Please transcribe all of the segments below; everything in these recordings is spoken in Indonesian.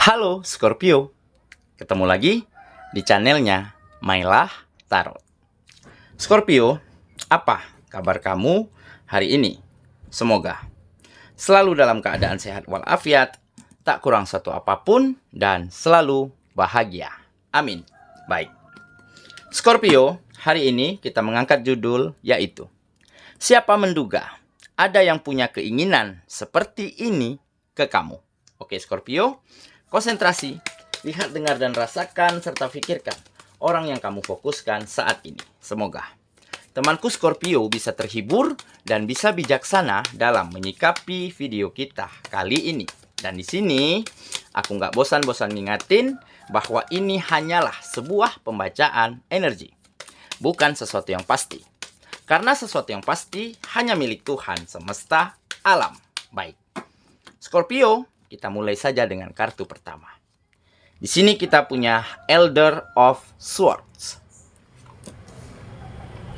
Halo Scorpio, ketemu lagi di channelnya Mailah Tarot. Scorpio, apa kabar kamu hari ini? Semoga selalu dalam keadaan sehat walafiat, tak kurang satu apapun, dan selalu bahagia. Amin. Baik, Scorpio, hari ini kita mengangkat judul yaitu siapa menduga ada yang punya keinginan seperti ini ke kamu. Oke Scorpio, konsentrasi, lihat, dengar, dan rasakan, serta pikirkan orang yang kamu fokuskan saat ini. Semoga temanku Scorpio bisa terhibur dan bisa bijaksana dalam menyikapi video kita kali ini. Dan di sini, aku nggak bosan-bosan ngingatin bahwa ini hanyalah sebuah pembacaan energi, bukan sesuatu yang pasti. Karena sesuatu yang pasti hanya milik Tuhan semesta alam. Baik, Scorpio, kita mulai saja dengan kartu pertama. Di sini kita punya Elder of Swords.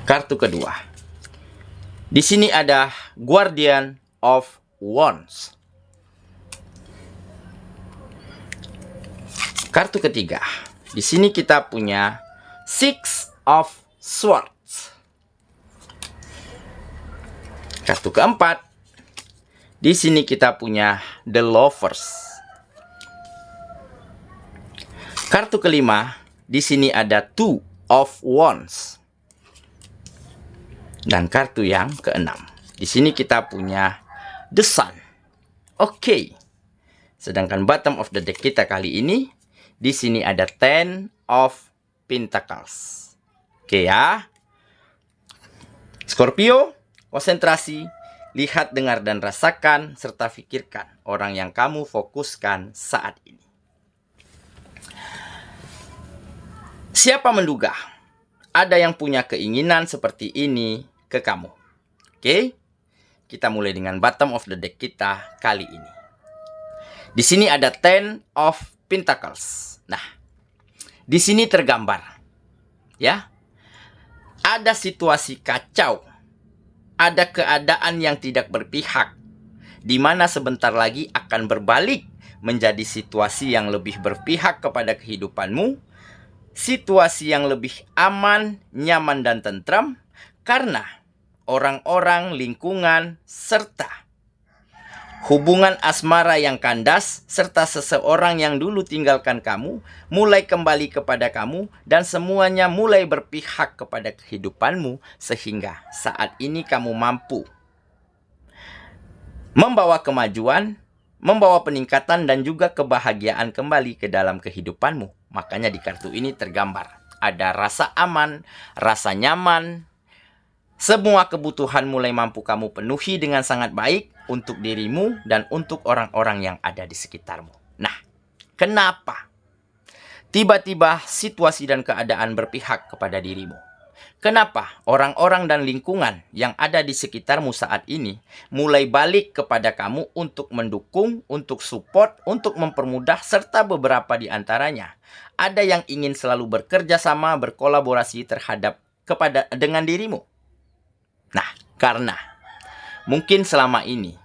Kartu kedua. Di sini ada Guardian of Wands. Kartu ketiga. Di sini kita punya Six of Swords. Kartu keempat. Di sini kita punya The Lovers. Kartu kelima, di sini ada Two of Wands. Dan kartu yang keenam, di sini kita punya The Sun. Oke. Sedangkan bottom of the deck kita kali ini, di sini ada Ten of Pentacles. Oke ya. Scorpio, konsentrasi. Lihat, dengar, dan rasakan, serta pikirkan orang yang kamu fokuskan saat ini. Siapa menduga ada yang punya keinginan seperti ini ke kamu? Oke, kita mulai dengan bottom of the deck kita kali ini. Di sini ada Ten of Pentacles. Nah, di sini tergambar, ya, ada situasi kacau. Ada keadaan yang tidak berpihak, di mana sebentar lagi akan berbalik menjadi situasi yang lebih berpihak kepada kehidupanmu, situasi yang lebih aman, nyaman, dan tentram, karena orang-orang, lingkungan, serta hubungan asmara yang kandas, serta seseorang yang dulu tinggalkan kamu, mulai kembali kepada kamu, dan semuanya mulai berpihak kepada kehidupanmu, sehingga saat ini kamu mampu membawa kemajuan, membawa peningkatan, dan juga kebahagiaan kembali ke dalam kehidupanmu. Makanya di kartu ini tergambar ada rasa aman, rasa nyaman, semua kebutuhan mulai mampu kamu penuhi dengan sangat baik untuk dirimu dan untuk orang-orang yang ada di sekitarmu. Nah, kenapa tiba-tiba situasi dan keadaan berpihak kepada dirimu? Kenapa orang-orang dan lingkungan yang ada di sekitarmu saat ini mulai balik kepada kamu untuk mendukung, untuk support, untuk mempermudah, serta beberapa di antaranya ada yang ingin selalu bekerja sama, berkolaborasi dengan dirimu? Nah, karena mungkin selama ini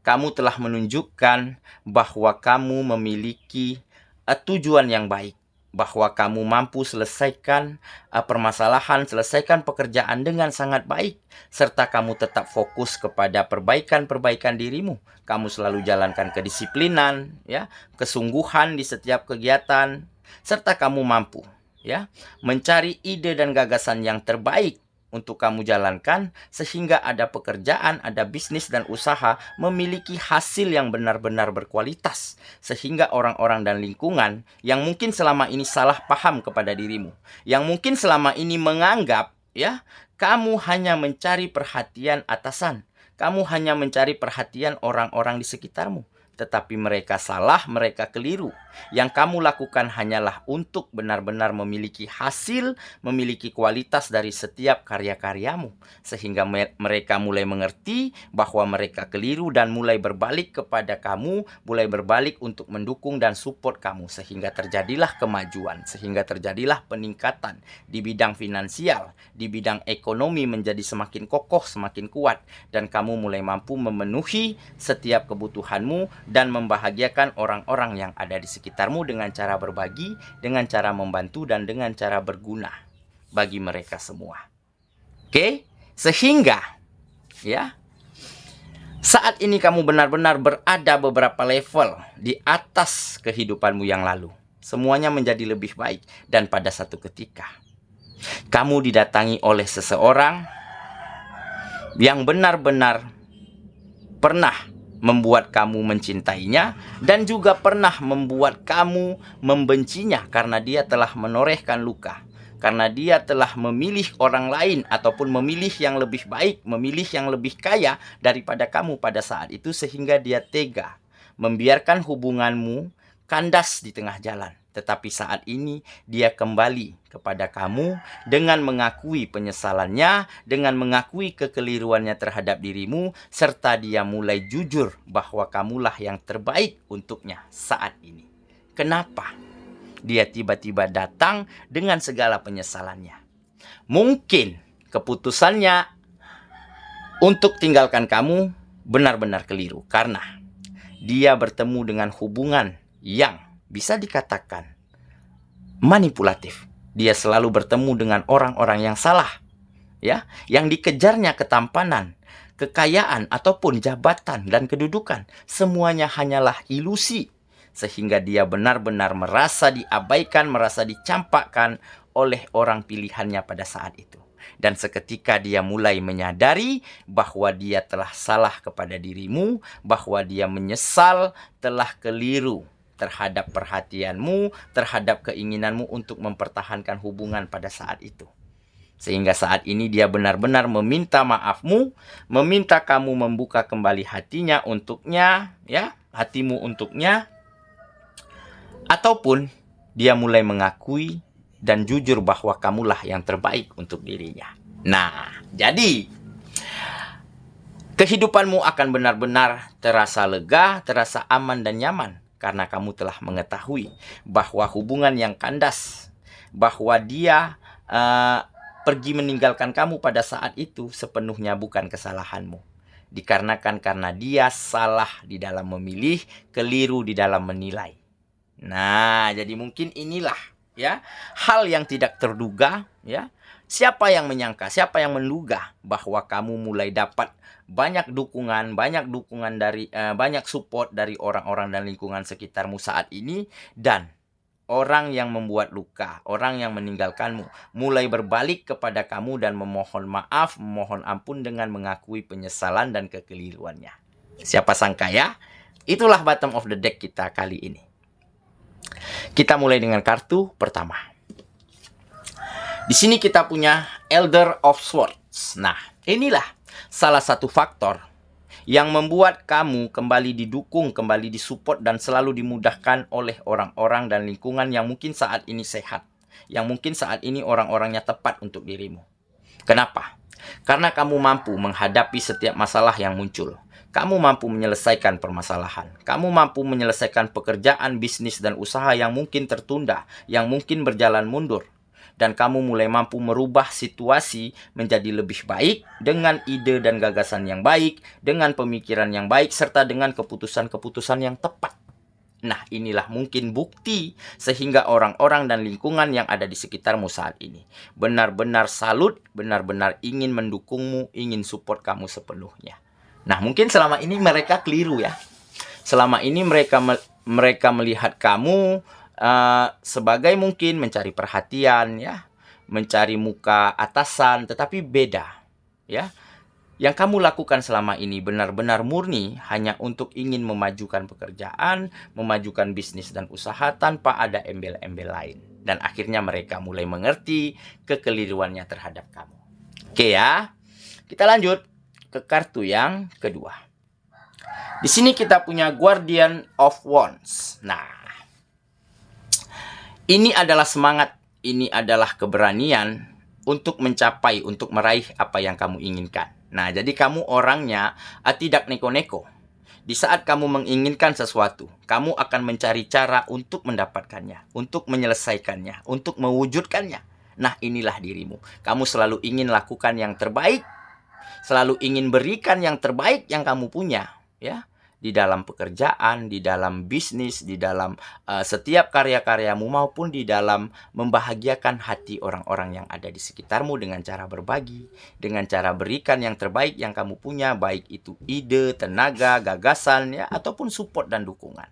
kamu telah menunjukkan bahwa kamu memiliki tujuan yang baik, bahwa kamu mampu selesaikan permasalahan, selesaikan pekerjaan dengan sangat baik, serta kamu tetap fokus kepada perbaikan-perbaikan dirimu. Kamu selalu jalankan kedisiplinan, ya, kesungguhan di setiap kegiatan, serta kamu mampu, ya, mencari ide dan gagasan yang terbaik untuk kamu jalankan, sehingga ada pekerjaan, ada bisnis dan usaha memiliki hasil yang benar-benar berkualitas, sehingga orang-orang dan lingkungan yang mungkin selama ini salah paham kepada dirimu, yang mungkin selama ini menganggap, ya, kamu hanya mencari perhatian atasan, kamu hanya mencari perhatian orang-orang di sekitarmu, tetapi mereka salah, mereka keliru. Yang kamu lakukan hanyalah untuk benar-benar memiliki hasil, memiliki kualitas dari setiap karya-karyamu. Sehingga mereka mulai mengerti bahwa mereka keliru dan mulai berbalik kepada kamu, mulai berbalik untuk mendukung dan support kamu. Sehingga terjadilah kemajuan, sehingga terjadilah peningkatan di bidang finansial, di bidang ekonomi menjadi semakin kokoh, semakin kuat. Dan kamu mulai mampu memenuhi setiap kebutuhanmu dan membahagiakan orang-orang yang ada di sekitarmu dengan cara berbagi, dengan cara membantu, dan dengan cara berguna bagi mereka semua. Oke? Sehingga, ya, saat ini kamu benar-benar berada beberapa level di atas kehidupanmu yang lalu. Semuanya menjadi lebih baik. Dan pada satu ketika, kamu didatangi oleh seseorang yang benar-benar pernah membuat kamu mencintainya dan juga pernah membuat kamu membencinya karena dia telah menorehkan luka. Karena dia telah memilih orang lain ataupun memilih yang lebih baik, memilih yang lebih kaya daripada kamu pada saat itu, sehingga dia tega membiarkan hubunganmu kandas di tengah jalan. Tetapi saat ini dia kembali kepada kamu dengan mengakui penyesalannya, dengan mengakui kekeliruannya terhadap dirimu, serta dia mulai jujur bahwa kamulah yang terbaik untuknya saat ini. Kenapa dia tiba-tiba datang dengan segala penyesalannya? Mungkin keputusannya untuk tinggalkan kamu benar-benar keliru, karena dia bertemu dengan hubungan yang bisa dikatakan manipulatif. Dia selalu bertemu dengan orang-orang yang salah, ya, yang dikejarnya ketampanan, kekayaan ataupun jabatan dan kedudukan. Semuanya hanyalah ilusi, sehingga dia benar-benar merasa diabaikan, merasa dicampakkan oleh orang pilihannya pada saat itu. Dan seketika dia mulai menyadari bahwa dia telah salah kepada dirimu, bahwa dia menyesal telah keliru terhadap perhatianmu, terhadap keinginanmu untuk mempertahankan hubungan pada saat itu. Sehingga saat ini dia benar-benar meminta maafmu, meminta kamu membuka kembali hatinya untuknya, ya, hatimu untuknya, ataupun dia mulai mengakui dan jujur bahwa kamulah yang terbaik untuk dirinya. Nah, jadi kehidupanmu akan benar-benar terasa lega, terasa aman dan nyaman, karena kamu telah mengetahui bahwa hubungan yang kandas, bahwa dia pergi meninggalkan kamu pada saat itu sepenuhnya bukan kesalahanmu. Dikarenakan karena dia salah di dalam memilih, keliru di dalam menilai. Nah, jadi mungkin inilah, ya, hal yang tidak terduga, ya. Siapa yang menyangka, siapa yang menduga bahwa kamu mulai dapat banyak dukungan dari banyak support dari orang-orang dan lingkungan sekitarmu saat ini, dan orang yang membuat luka, orang yang meninggalkanmu mulai berbalik kepada kamu dan memohon maaf, memohon ampun dengan mengakui penyesalan dan kekeliruannya. Siapa sangka, ya? Itulah bottom of the deck kita kali ini. Kita mulai dengan kartu pertama. Di sini kita punya Elder of Swords. Nah, inilah salah satu faktor yang membuat kamu kembali didukung, kembali disupport, dan selalu dimudahkan oleh orang-orang dan lingkungan yang mungkin saat ini sehat, yang mungkin saat ini orang-orangnya tepat untuk dirimu. Kenapa? Karena kamu mampu menghadapi setiap masalah yang muncul. Kamu mampu menyelesaikan permasalahan. Kamu mampu menyelesaikan pekerjaan, bisnis, dan usaha yang mungkin tertunda, yang mungkin berjalan mundur. Dan kamu mulai mampu merubah situasi menjadi lebih baik dengan ide dan gagasan yang baik, dengan pemikiran yang baik, serta dengan keputusan-keputusan yang tepat. Nah, inilah mungkin bukti sehingga orang-orang dan lingkungan yang ada di sekitarmu saat ini benar-benar salut, benar-benar ingin mendukungmu, ingin support kamu sepenuhnya. Nah, mungkin selama ini mereka keliru, ya. Selama ini mereka melihat kamu sebagai mungkin mencari perhatian, ya, mencari muka atasan, tetapi beda, ya. Yang kamu lakukan selama ini benar-benar murni hanya untuk ingin memajukan pekerjaan, memajukan bisnis dan usaha tanpa ada embel-embel lain. Dan akhirnya mereka mulai mengerti kekeliruannya terhadap kamu. Oke, ya. Kita lanjut ke kartu yang kedua. Di sini kita punya Guardian of Wands. Nah, ini adalah semangat, ini adalah keberanian untuk mencapai, untuk meraih apa yang kamu inginkan. Nah, jadi kamu orangnya tidak neko-neko. Di saat kamu menginginkan sesuatu, kamu akan mencari cara untuk mendapatkannya, untuk menyelesaikannya, untuk mewujudkannya. Nah, inilah dirimu. Kamu selalu ingin lakukan yang terbaik, selalu ingin berikan yang terbaik yang kamu punya, ya. di dalam pekerjaan, di dalam bisnis, di dalam setiap karya-karyamu, maupun di dalam membahagiakan hati orang-orang yang ada di sekitarmu dengan cara berbagi, dengan cara berikan yang terbaik yang kamu punya, baik itu ide, tenaga, gagasan, ya, ataupun support dan dukungan.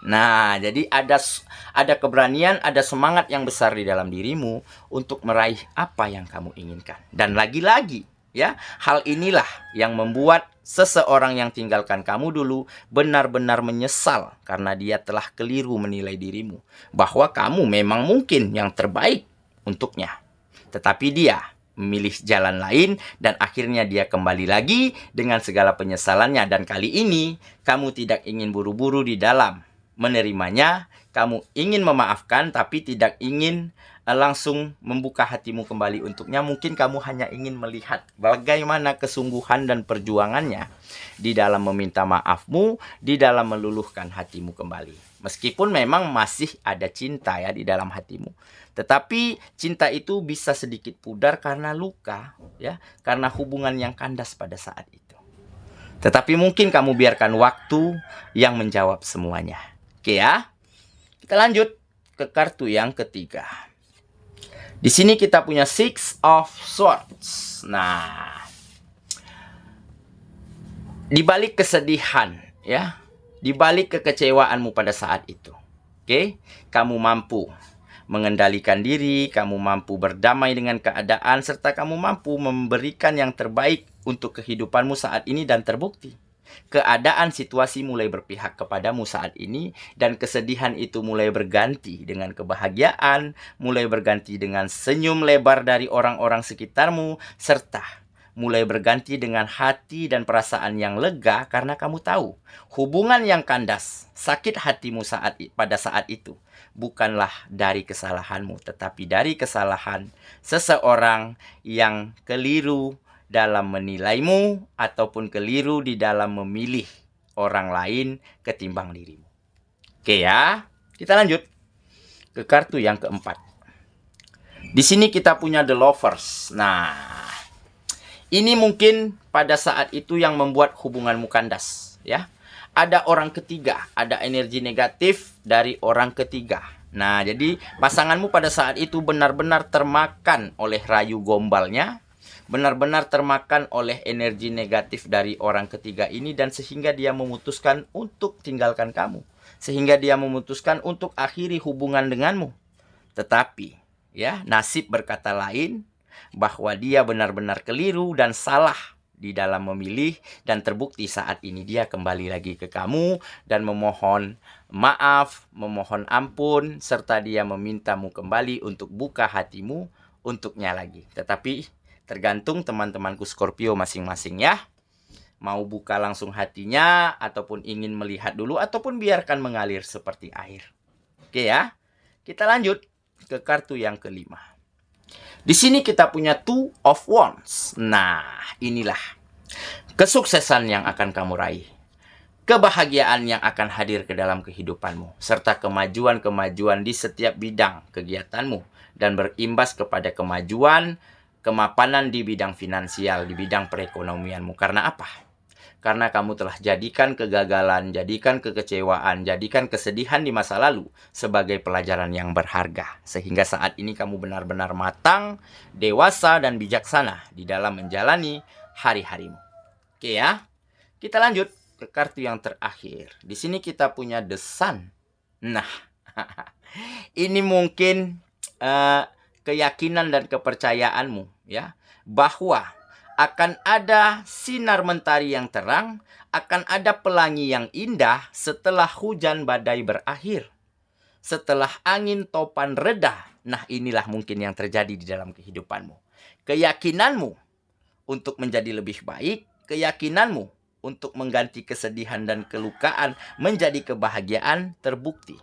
Nah, jadi ada keberanian, ada semangat yang besar di dalam dirimu untuk meraih apa yang kamu inginkan. Dan lagi-lagi, ya, hal inilah yang membuat seseorang yang tinggalkan kamu dulu benar-benar menyesal karena dia telah keliru menilai dirimu, bahwa kamu memang mungkin yang terbaik untuknya. Tetapi dia memilih jalan lain dan akhirnya dia kembali lagi dengan segala penyesalannya. Dan kali ini kamu tidak ingin buru-buru di dalam menerimanya, kamu ingin memaafkan tapi tidak ingin langsung membuka hatimu kembali untuknya. Mungkin kamu hanya ingin melihat bagaimana kesungguhan dan perjuangannya di dalam meminta maafmu, di dalam meluluhkan hatimu kembali. Meskipun memang masih ada cinta ya di dalam hatimu, tetapi cinta itu bisa sedikit pudar karena luka, ya, karena hubungan yang kandas pada saat itu. Tetapi mungkin kamu biarkan waktu yang menjawab semuanya. Oke ya, kita lanjut ke kartu yang ketiga. Di sini kita punya Six of Swords. Nah, di balik kesedihan, ya, di balik kekecewaanmu pada saat itu, oke, kamu mampu mengendalikan diri, kamu mampu berdamai dengan keadaan, serta kamu mampu memberikan yang terbaik untuk kehidupanmu saat ini. Dan terbukti, keadaan situasi mulai berpihak kepadamu saat ini, dan kesedihan itu mulai berganti dengan kebahagiaan, mulai berganti dengan senyum lebar dari orang-orang sekitarmu, serta mulai berganti dengan hati dan perasaan yang lega karena kamu tahu hubungan yang kandas, sakit hatimu pada saat itu bukanlah dari kesalahanmu, tetapi dari kesalahan seseorang yang keliru dalam menilaimu ataupun keliru di dalam memilih orang lain ketimbang dirimu. Oke ya, kita lanjut ke kartu yang keempat. Di sini kita punya The Lovers. Nah, ini mungkin pada saat itu yang membuat hubunganmu kandas, ya. Ada orang ketiga, ada energi negatif dari orang ketiga. Nah, jadi pasanganmu pada saat itu benar-benar termakan oleh rayu gombalnya, benar-benar termakan oleh energi negatif dari orang ketiga ini, dan sehingga dia memutuskan untuk tinggalkan kamu, sehingga dia memutuskan untuk akhiri hubungan denganmu. Tetapi, ya, nasib berkata lain, bahwa dia benar-benar keliru dan salah di dalam memilih, dan terbukti saat ini dia kembali lagi ke kamu dan memohon maaf, memohon ampun, serta dia memintamu kembali untuk buka hatimu untuknya lagi. Tetapi tergantung teman-temanku Scorpio masing-masing ya, mau buka langsung hatinya, ataupun ingin melihat dulu, ataupun biarkan mengalir seperti air. Oke ya, kita lanjut ke kartu yang kelima. Di sini kita punya Two of Wands. Nah, inilah kesuksesan yang akan kamu raih, kebahagiaan yang akan hadir ke dalam kehidupanmu, serta kemajuan-kemajuan di setiap bidang kegiatanmu, dan berimbas kepada kemajuan, kemapanan di bidang finansial, di bidang perekonomianmu. Karena apa? Karena kamu telah jadikan kegagalan, jadikan kekecewaan, jadikan kesedihan di masa lalu sebagai pelajaran yang berharga. Sehingga saat ini kamu benar-benar matang, dewasa, dan bijaksana di dalam menjalani hari-harimu. Oke ya, kita lanjut ke kartu yang terakhir. Di sini kita punya The Sun. Nah, ini mungkin keyakinan dan kepercayaanmu, ya, bahwa akan ada sinar mentari yang terang, akan ada pelangi yang indah setelah hujan badai berakhir, setelah angin topan reda. Nah, inilah mungkin yang terjadi di dalam kehidupanmu. Keyakinanmu untuk menjadi lebih baik, keyakinanmu untuk mengganti kesedihan dan kelukaan menjadi kebahagiaan terbukti.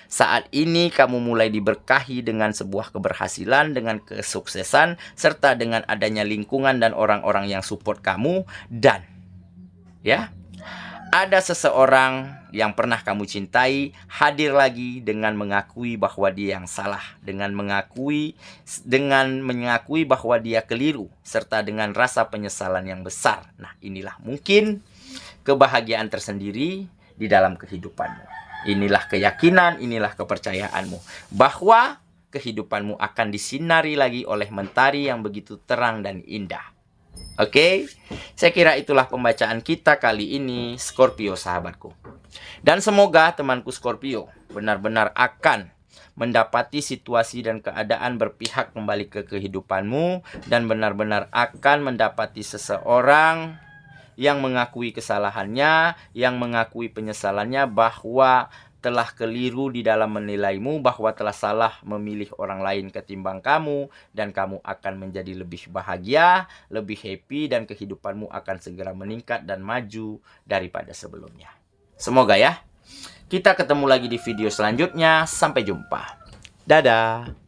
Saat ini kamu mulai diberkahi dengan sebuah keberhasilan, dengan kesuksesan, serta dengan adanya lingkungan dan orang-orang yang support kamu. Dan ya, ada seseorang yang pernah kamu cintai hadir lagi dengan mengakui bahwa dia yang salah, dengan mengakui bahwa dia keliru, serta dengan rasa penyesalan yang besar. Nah, inilah mungkin kebahagiaan tersendiri di dalam kehidupanmu. Inilah keyakinan, inilah kepercayaanmu bahwa kehidupanmu akan disinari lagi oleh mentari yang begitu terang dan indah. Oke, saya kira itulah pembacaan kita kali ini, Scorpio sahabatku. Dan semoga temanku Scorpio benar-benar akan mendapati situasi dan keadaan berpihak kembali ke kehidupanmu, dan benar-benar akan mendapati seseorang yang mengakui kesalahannya, yang mengakui penyesalannya bahwa telah keliru di dalam menilaimu, bahwa telah salah memilih orang lain ketimbang kamu, dan kamu akan menjadi lebih bahagia, lebih happy, dan kehidupanmu akan segera meningkat dan maju daripada sebelumnya. Semoga ya. Kita ketemu lagi di video selanjutnya. Sampai jumpa. Dadah.